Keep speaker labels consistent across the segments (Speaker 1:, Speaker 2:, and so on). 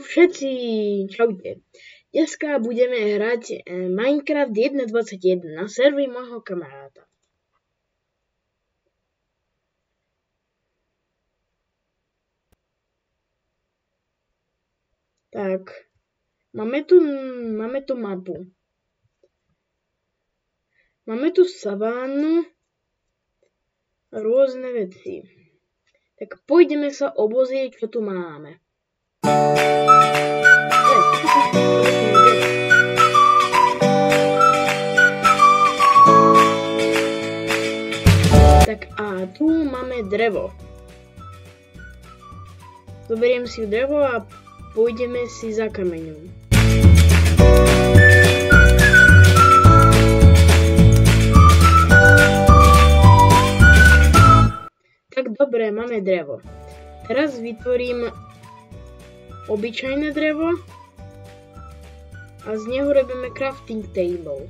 Speaker 1: všetci, čaute. Dneska budeme hrať Minecraft 1.21 na serveri môjho kamaráta. Tak, máme tu mapu. Máme tu savánu a rôzne veci. Tak pôjdeme sa obozrieť, čo tu máme. Tak a tu máme drevo. Zoberiem si drevo a pôjdeme si za kameňom. Tak dobre, máme drevo. Teraz vytvorím obyčajné drevo a z neho robíme crafting table.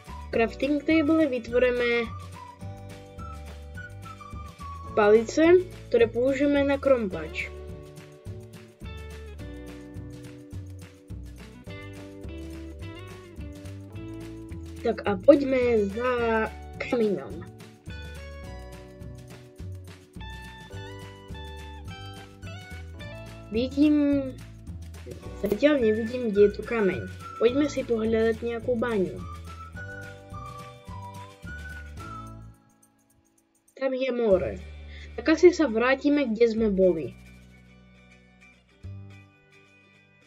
Speaker 1: V crafting table vytvoríme palice, ktoré použijeme na krompač. Tak a poďme za kameňom. Zatiaľ nevidím, kde je tu kameň. Poďme si pohľadať nejakú baňu. Tam je more. Tak asi sa vrátime, kde sme boli.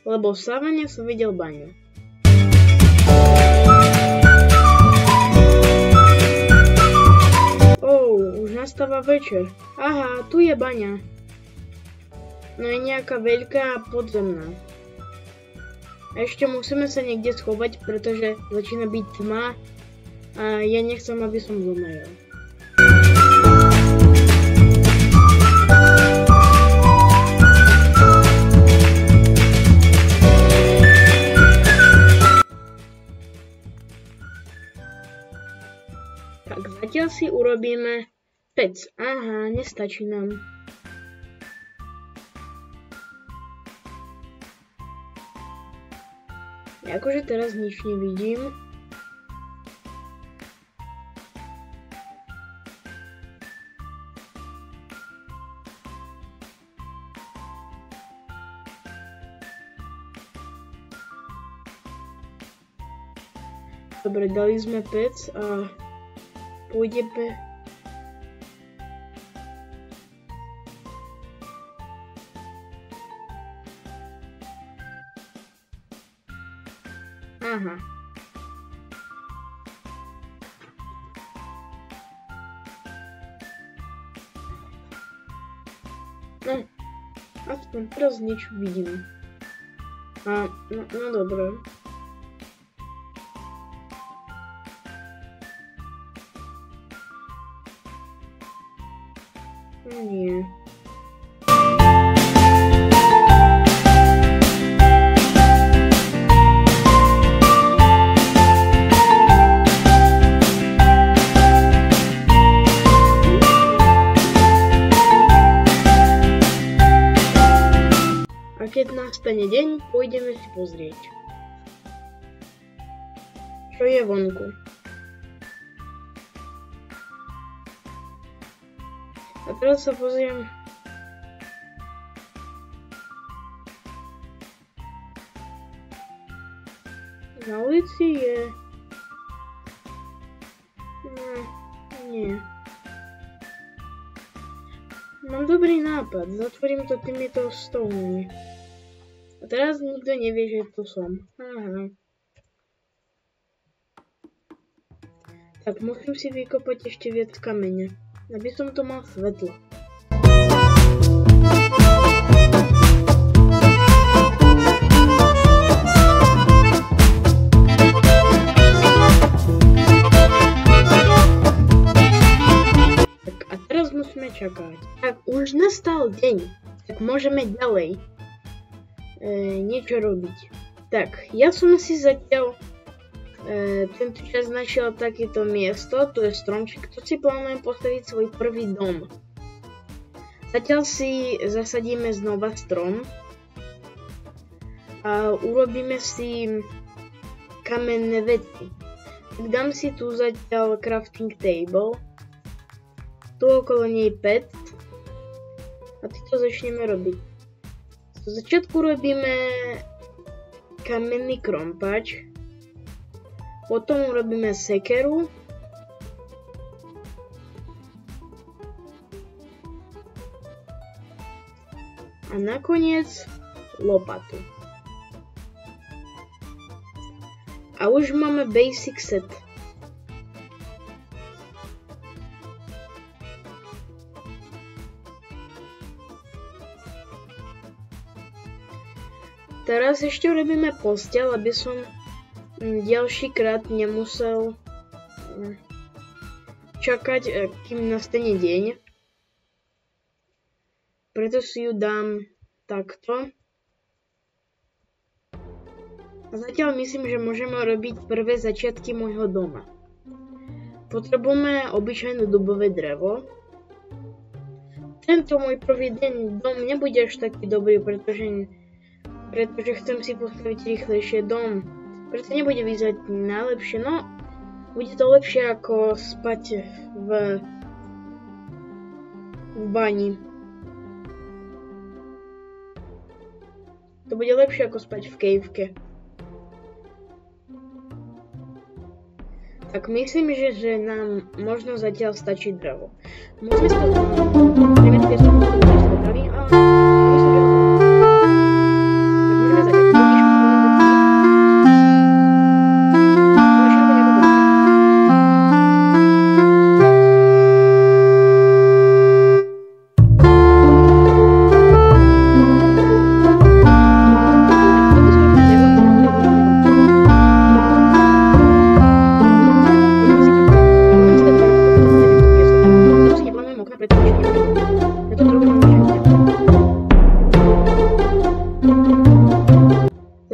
Speaker 1: Lebo v savane som videl baňu. Už nastáva večer. Aha, tu je baňa. No je nejaká veľká podzemná. A ešte musíme sa niekde schovať, pretože začína byť tma a ja nechcem, aby som zomrel. Tak zatiaľ si urobíme pec. Aha, nestačí nám. Akože teraz nič nevidím. Dobre, dali sme pec a pôjdeme. Aha. No, aspoň teraz niečo vidím. A, no dobré. Nie. Keď nastane deň, pôjdeme si pozrieť, čo je vonku. A teraz sa pozriem. Na ulici je... No, nie. Mám dobrý nápad, zatvorím to týmito stolmi. A teraz nikto nevie, že tu som. Aha. Tak musím si vykopať ešte viac kameňa, aby som to mal svetlo. Tak a teraz musíme čakať. Tak už nastal deň, tak môžeme ďalej niečo robiť. Tak, ja som si zatiaľ tento čas našiel takéto miesto, tu je stromček, tu si plánujem postaviť svoj prvý dom. Zatiaľ si zasadíme znova strom a urobíme si kamenné veci. Dám si tu zatiaľ crafting table, tu okolo nej pet a týto začneme robiť. Z začiatku robíme kamenný krompač, potom urobíme sekeru, a nakoniec lopatu. A už máme basic set. Teraz ešte urobíme posteľ, aby som ďalší krát nemusel čakať, kým nastane deň. Preto si ju dám takto. A zatiaľ myslím, že môžeme robiť prvé začiatky môjho doma. Potrebujeme obyčajné dubové drevo. Tento môj prvý dom nebude až taký dobrý, pretože chcem si postaviť rýchlejšie dom. Preto nebude vyzerať najlepšie, no bude to lepšie ako spať v bani. To bude lepšie ako spať v caveke. Tak myslím, že nám možno zatiaľ stačí drevo. Môžeme sa to svetali a myslím, že tak môžeme začať.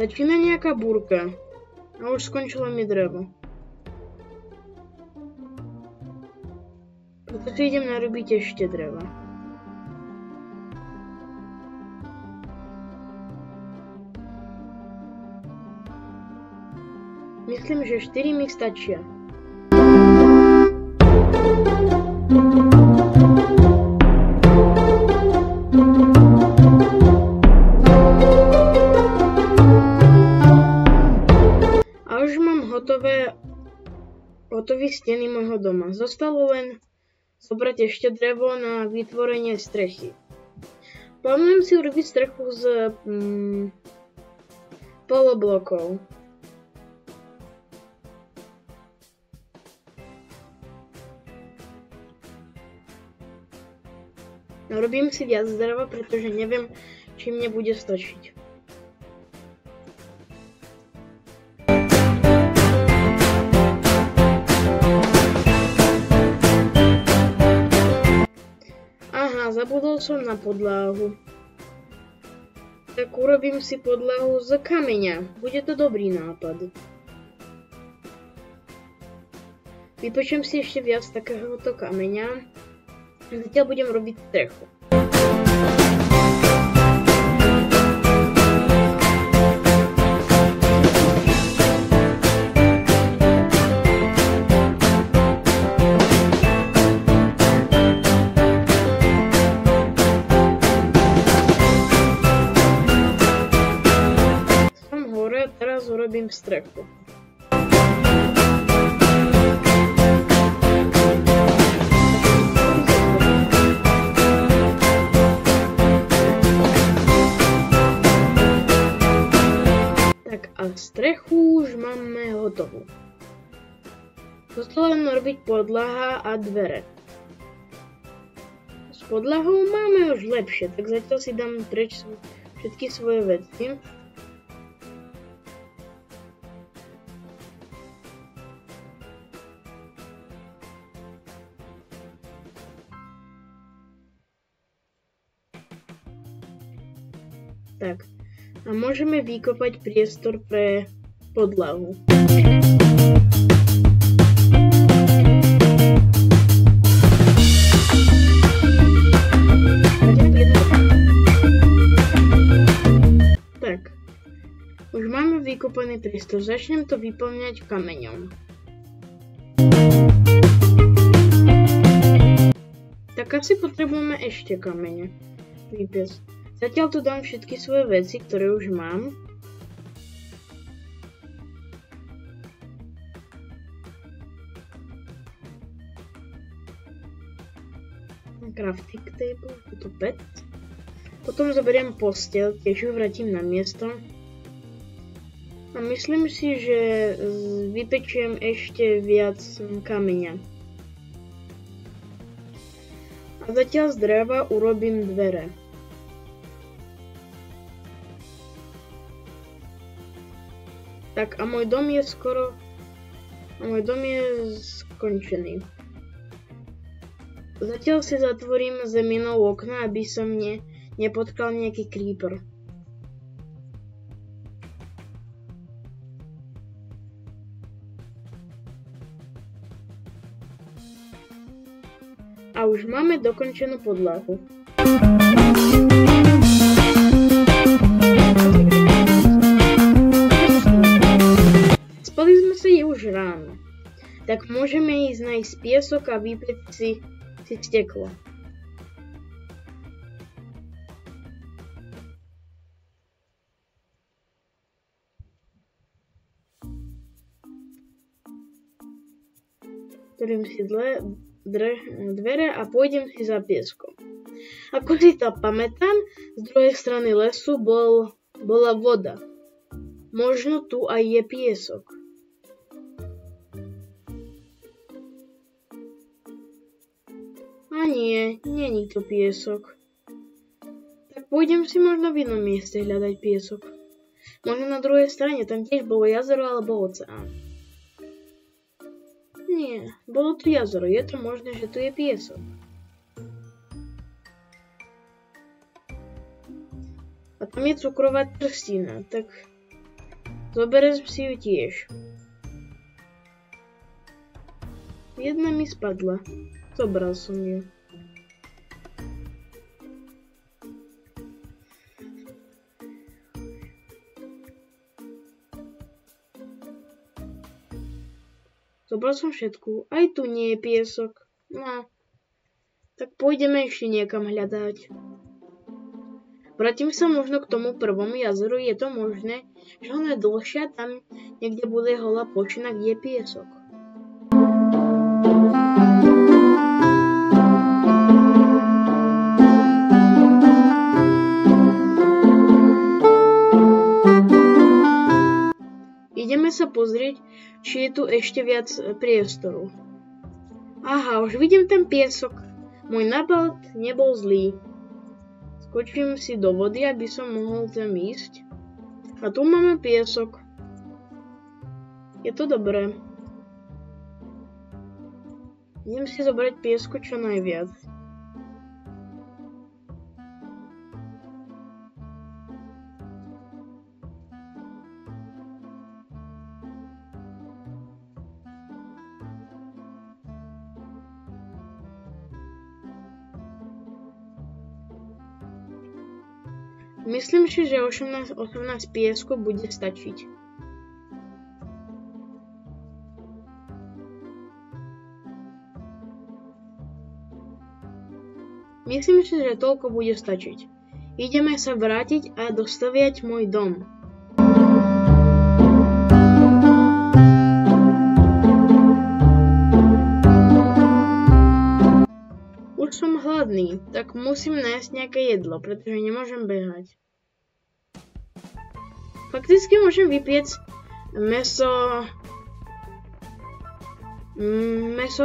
Speaker 1: Začína nejaká búrka a už skončilo mi drevo. Preto si idem narobiť ešte dreva. Myslím, že 4 mi stačia. Hotový steny môjho doma. Zostalo len zobrať ešte drevo na vytvorenie strechy. Plánujem si urobiť strechu z poloblokov. Robím si viac dreva, pretože neviem, či mne bude stačiť. Zabudol som na podlahu. Tak urobím si podlahu z kameňa. Bude to dobrý nápad. Vypočujem si ešte viac takéhoto kameňa. Zatiaľ budem robiť strechu. Teraz urobím strechu. Tak a strechu už máme hotovú. Zostalo len robiť podlaha a dvere. S podlahou máme už lepšie, tak zatiaľ si dám preč všetky svoje veci. Tak, a môžeme vykopať priestor pre podlahu. napojený prístroj. Začnem to vyplňať kameňom. Tak asi potrebujeme ešte kamene. Vypiec. Zatiaľ tu dám všetky svoje veci, ktoré už mám. Crafting table, toto pet. Potom zoberiem posteľ, tiež ju vrátim na miesto. A myslím si, že vypečiem ešte viac kameňa. A zatiaľ z dreva urobím dvere. Tak a môj dom je skončený. Zatiaľ si zatvorím zeminou okna, aby som nepotkal nejaký creeper. A už máme dokončenú podlahu. Spali sme sa už ráno, tak môžeme ísť nájsť piesok a vypieť si steklo. Otvorím si dvere a pôjdem si za pieskom. Ako si to pamätám, z druhej strany lesu bola voda. Možno tu aj je piesok. A nie je to piesok. Tak pôjdem si možno v inom mieste hľadať piesok. Možno na druhej strane, tam tiež bolo jazero alebo oceán. Nie, bolo tu jazero, je to možné, že tu je piesok. A tam je cukrová trstina, tak zoberiem si ju tiež. Jedna mi spadla. Zobral som ju. Zobral som všetku. Aj tu nie je piesok. No. Tak pôjdeme ešte niekam hľadať. Vrátim sa možno k tomu prvomu jazeru. Je to možné, že ono je dlhšie a tam niekde bude holá plošina, kde je piesok. Ideme sa pozrieť, či je tu ešte viac priestoru. Aha, už vidím ten piesok. Môj nápad nebol zlý. Skočím si do vody, aby som mohol tam ísť. A tu máme piesok. Je to dobré. Idem si zobrať piesku čo najviac. Myslím si, že 18 pieskov bude stačiť. Myslím si, že toľko bude stačiť. Ideme sa vrátiť a dostaviať môj dom. Už som hladný, tak musím nájsť nejaké jedlo, pretože nemôžem behať. Fakticky môžem vypiec mäso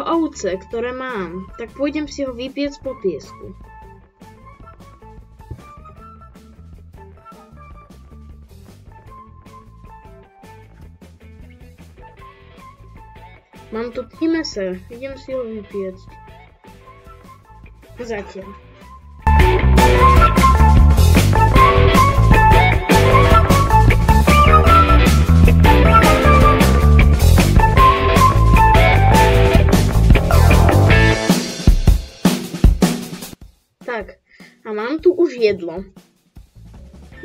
Speaker 1: ovce, ktoré mám. Tak pôjdem si ho vypiec po piesku. Mám tu 3 mäsa, idem si ho vypiecť. Zatiaľ. Tak, a mám tu už jedlo.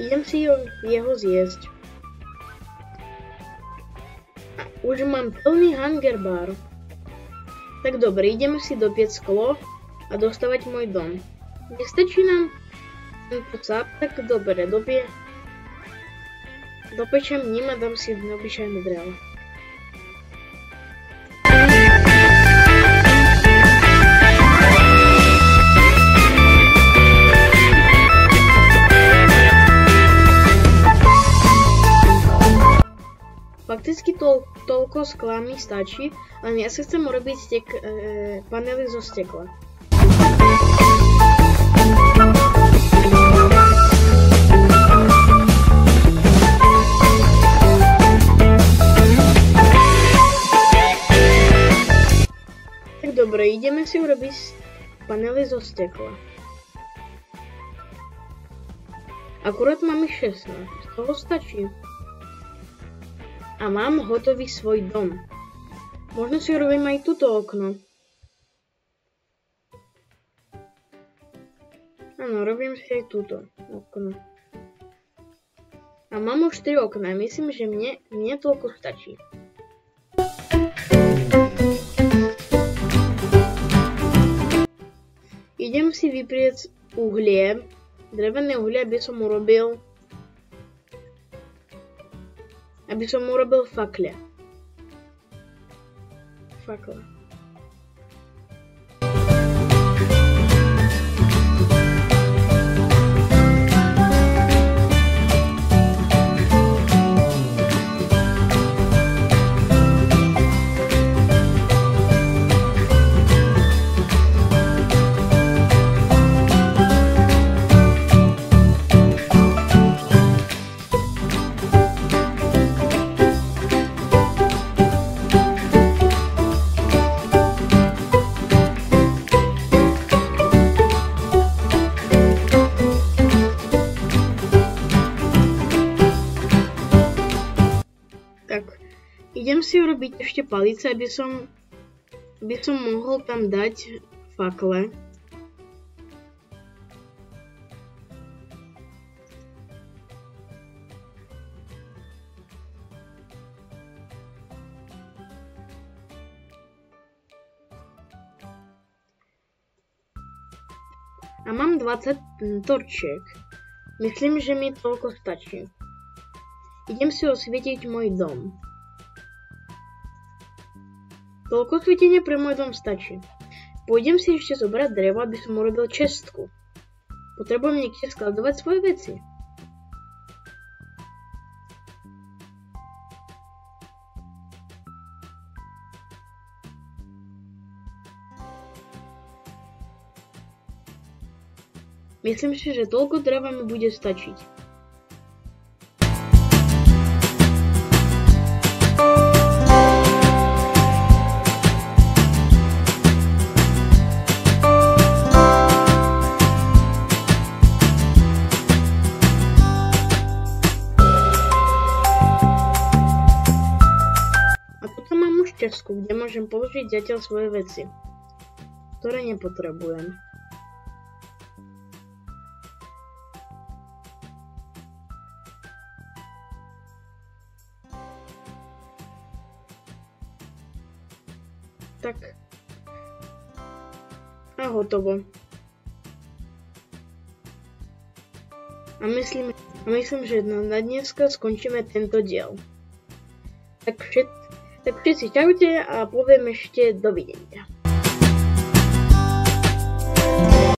Speaker 1: Idem si jeho zjesť. A už mám plný hunger bar. Tak dobre, ideme si dopiec sklo a dostavať môj dom. Nestačí nám tento cap, tak dobre, dopečem ním a dám si obyčajné drevo. Fakticky toľko skla mi stačí, len ja sa chcem urobiť panely zo stekla. Tak dobre, ideme si urobiť panely zo stekla. Akurát mám ich 16, z toho stačí. A mám hotový svoj dom. Možno si urobím aj túto okno. Áno, robím si aj túto okno. A mám už 3 okná. Myslím, že mne toľko stačí. Idem si vyprieť uhlie. Drevené uhlie by som urobil fakle. Idem si urobiť ešte palice, aby som mohol tam dať fakle. A mám 20 torčiek. Myslím, že mi toľko stačí. Idem si osvietiť môj dom. Toľko svietenia pre môj dom stačí. Pôjdem si ešte zobrať drevo, aby som urobil čestku. Potrebujem niekde skladovať svoje veci. Myslím si, že toľko dreva mi bude stačiť. Kde môžem položiť zatiaľ svoje veci, ktoré nepotrebujem. Tak. A hotovo. A myslím, že na dneska skončíme tento diel. Tak všetci čaute a poviem ešte dovidenia.